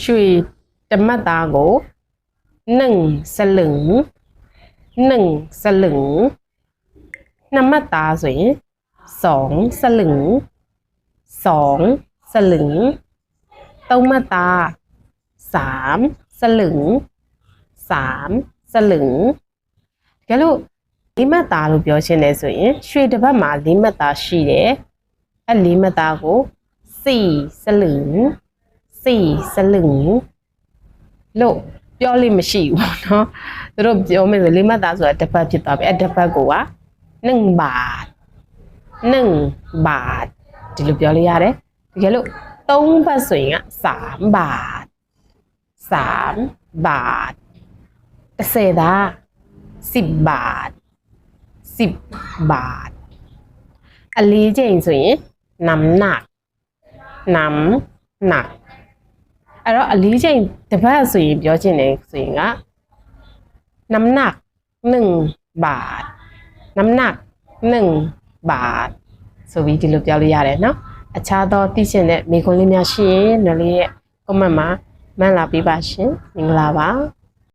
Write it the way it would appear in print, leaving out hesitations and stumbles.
ရွှေတမတ်သားကို1စลึง1စลึง2မှတ်သားဆိုရင်2စลึง2စลึง3မှတ်သား3စลึง3စลึงတကယ်လို့4မှတ်သားလို့ပြောရှင်းတယ်ဆိုရင်ရွှေတစ်ပတ်မှာ4မှတ်သားရှိတယ်အဲ့4မှတ်သားကို4စลึง4စลึงလို့ပြောလို့မရှိဘူးเนาะသူတို့ပြောမယ်ဆို4မှတ်သားဆိုတာတစ်ပတ်ဖြစ်သွားပြီအဲ့တစ်ပတ်ကိုက1บาท1บาทဒီလိုပြောလို့ရတယ်တကယ်လို့3ပတ်ဆိုရင်က3บาท3บาท10သား10บาท10บาทအလေးချိန်ဆိုရင်น้ำหนักအဲ့တော့အလေးချိန်တစ်ပတ်ဆိုရင်ပြောချင်တယ်ဆိုရင်ကน้ำหนัก1บาทน้ำหนัก1บาทဆိုပြီးဒီလိုပြောလို့ရတယ်เนาะအခြားသောသိချင်တဲ့မိခွန်းလေးများရှိရင်နော်လေးရဲ့ comment မှာမှတ်လာပေးပါရှင်မင်္ဂလာပါ